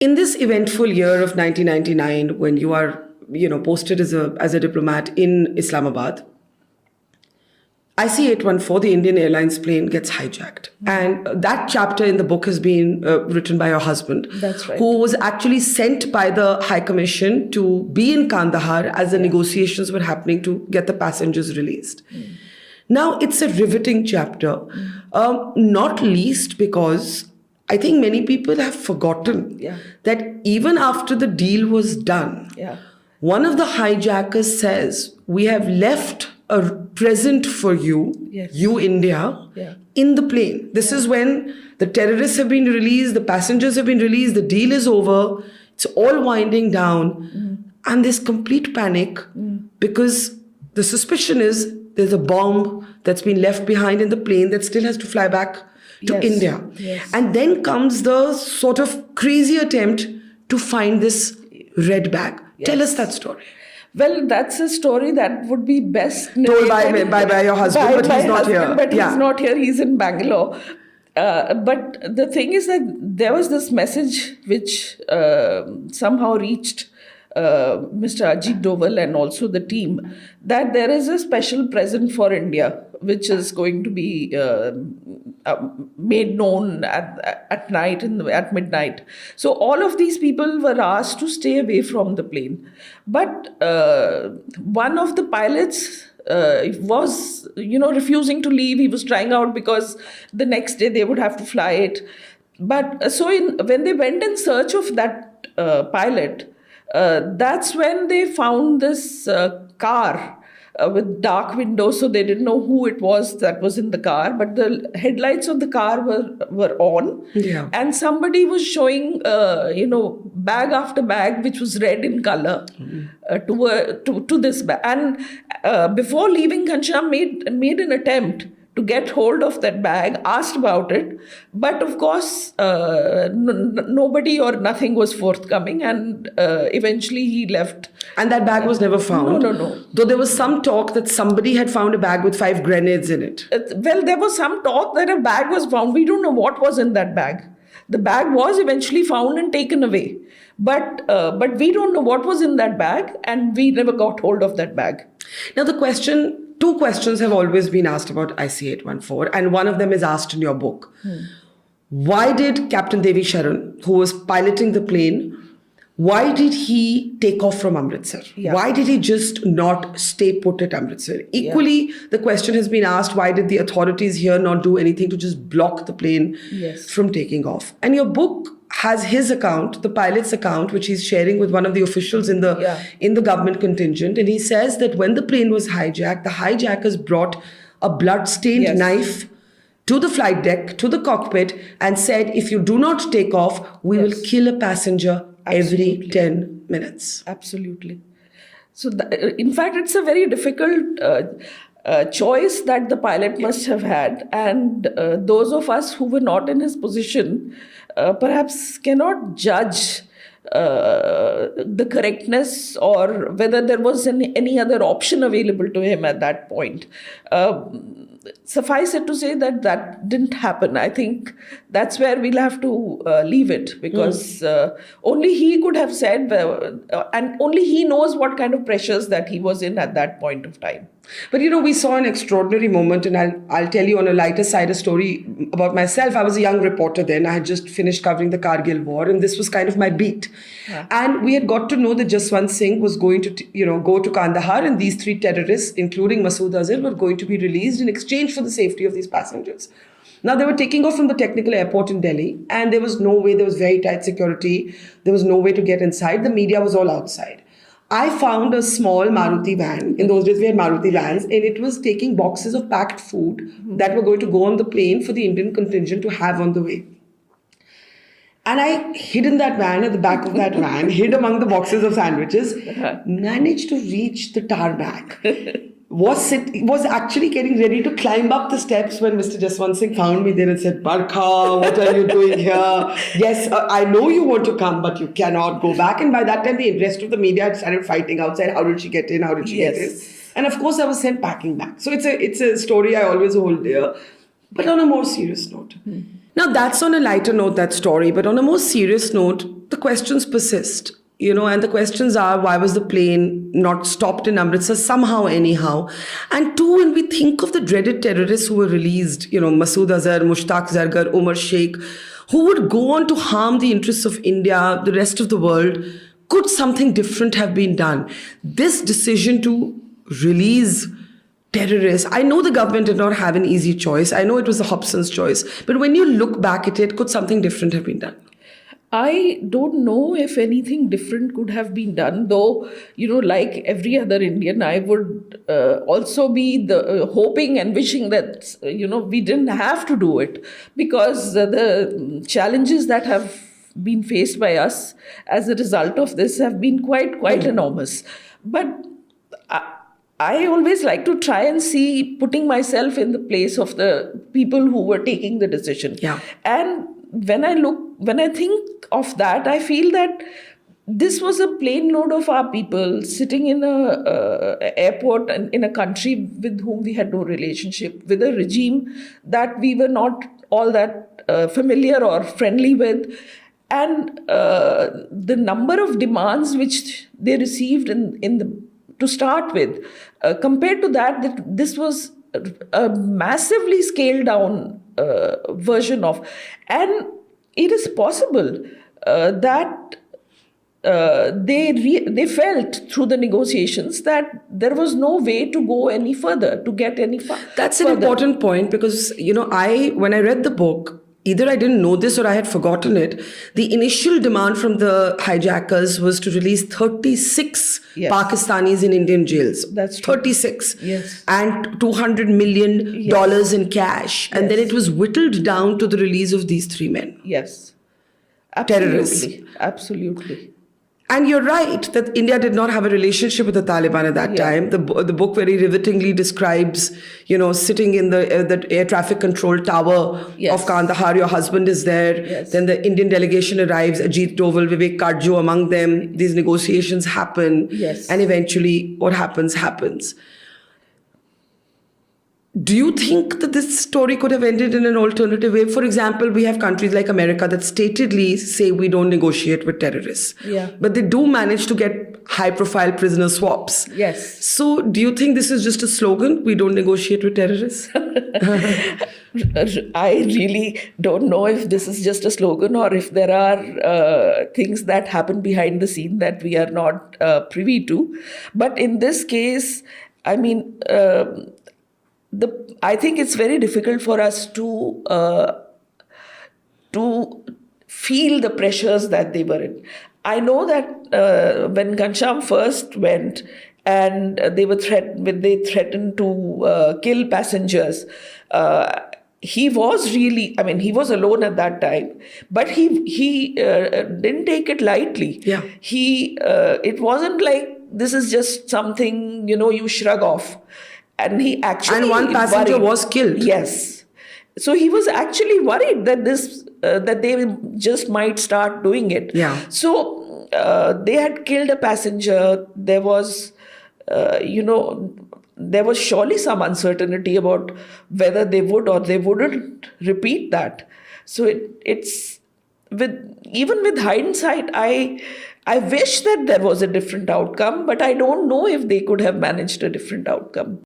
In this eventful year of 1999, when you are, posted as a diplomat in Islamabad, IC814, the Indian Airlines plane, gets hijacked. And that chapter in the book has been written by your husband. That's right. Who was actually sent by the High Commission to be in Kandahar as the negotiations were happening to get the passengers released. Now, it's a riveting chapter, not least because I think many people have forgotten that even after the deal was done, one of the hijackers says, we have left a present for you, you India, in the plane. This is when the terrorists have been released, the passengers have been released, the deal is over, it's all winding down, and there's complete panic because the suspicion is there's a bomb that's been left behind in the plane that still has to fly back to India. And then comes the sort of crazy attempt to find this red bag. Tell us that story. Well, that's a story that would be best told by your husband, but he's not here. But he's not here. He's in Bangalore. But the thing is that there was this message which somehow reached Mr. Ajit Doval and also the team, that there is a special present for India, which is going to be made known at night, at midnight. So all of these people were asked to stay away from the plane. But one of the pilots was, refusing to leave. He was trying out because the next day they would have to fly it. But so when they went in search of that pilot, that's when they found this car with dark windows, so they didn't know who it was that was in the car, but the headlights of the car were on, and somebody was showing bag after bag which was red in color to this bag. And before leaving, Ghanshyam made an attempt to get hold of that bag, asked about it, but of course nobody or nothing was forthcoming, and eventually he left. And that bag was never found? No. Though there was some talk that somebody had found a bag with 5 grenades in it. Well, there was some talk that a bag was found. We don't know what was in that bag. The bag was eventually found and taken away. But we don't know what was in that bag, and we never got hold of that bag. Now two questions have always been asked about IC814, and one of them is asked in your book. Why did Captain Devi Sharan, who was piloting the plane, why did he take off from Amritsar? Why did he just not stay put at Amritsar? Equally, the question has been asked, why did the authorities here not do anything to just block the plane from taking off? And your book has his account, the pilot's account, which he's sharing with one of the officials in the government contingent. And he says that when the plane was hijacked, the hijackers brought a blood-stained knife to the flight deck, to the cockpit, and said, if you do not take off, we will kill a passenger every 10 minutes. Absolutely. So, in fact, it's a very difficult choice that the pilot must have had. And those of us who were not in his position perhaps cannot judge the correctness or whether there was any other option available to him at that point. Suffice it to say that didn't happen. I think that's where we'll have to leave it, because only he could have said, and only he knows what kind of pressures that he was in at that point of time. But we saw an extraordinary moment, and I'll tell you on a lighter side a story about myself. I was a young reporter then. I had just finished covering the Kargil war, and this was kind of my beat. And we had got to know that Jaswant Singh was going to, go to Kandahar, and these 3 terrorists, including Masood Azhar, were going to be released in exchange for the safety of these passengers. Now, they were taking off from the technical airport in Delhi, and there was no way, there was very tight security. There was no way to get inside. The media was all outside. I found a small Maruti van. In those days, we had Maruti vans, and it was taking boxes of packed food that were going to go on the plane for the Indian contingent to have on the way. And I hid in that van, at the back of that van, hid among the boxes of sandwiches, managed to reach the tarmac. Was actually getting ready to climb up the steps when Mr. Jaswant Singh found me there and said, Barkha, what are you doing here? Yes, I know you want to come, but you cannot go back. And by that time, the rest of the media had started fighting outside. How did she get in? How did she get in? And of course, I was sent packing back. So it's a story I always hold dear. But on a more serious note. Now, that's on a lighter note, that story. But on a more serious note, the questions persist. And the questions are, why was the plane not stopped in Amritsar somehow, anyhow? And two, when we think of the dreaded terrorists who were released, Masood Azhar, Mushtaq Zargar, Umar Sheikh, who would go on to harm the interests of India, the rest of the world, could something different have been done? This decision to release terrorists, I know the government did not have an easy choice. I know it was the Hobson's choice. But when you look back at it, could something different have been done? I don't know if anything different could have been done, though, like every other Indian, I would also be hoping and wishing that, we didn't have to do it, because the challenges that have been faced by us as a result of this have been quite enormous. But I always like to try and see, putting myself in the place of the people who were taking the decision. Yeah. And when I think of that, I feel that this was a plane load of our people sitting in a airport in a country with whom we had no relationship, with a regime that we were not all that familiar or friendly with. And the number of demands which they received to start with, compared to that this was a massively scaled down version of, and it is possible that they felt through the negotiations that there was no way to go any further, to get any further. That's an important point, because when I read the book, either I didn't know this or I had forgotten it. The initial demand from the hijackers was to release 36 Yes. Pakistanis in Indian jails. That's true. 36. Yes. And $200 million in cash. And then it was whittled down to the release of these three men. Yes. Terrorists. Absolutely. And you're right that India did not have a relationship with the Taliban at that time. The book very rivetingly describes, sitting in the air traffic control tower of Kandahar. Your husband is there. Yes. Then the Indian delegation arrives, Ajit Doval, Vivek Karjo among them. These negotiations happen. Yes. And eventually what happens. Do you think that this story could have ended in an alternative way? For example, we have countries like America that statedly say we don't negotiate with terrorists. Yeah. But they do manage to get high-profile prisoner swaps. Yes. So do you think this is just a slogan? We don't negotiate with terrorists? I really don't know if this is just a slogan or if there are things that happen behind the scene that we are not privy to. But in this case, I mean, I think it's very difficult for us to feel the pressures that they were in. I know that when Ghanshyam first went and they threatened to kill passengers, he was alone at that time, but he didn't take it lightly. Yeah. It wasn't like this is just something, you shrug off. And he actually And one passenger was killed. Yes. So he was actually worried that that they just might start doing it. Yeah. So they had killed a passenger. There was, there was surely some uncertainty about whether they would or they wouldn't repeat that. So it's even with hindsight, I wish that there was a different outcome, but I don't know if they could have managed a different outcome.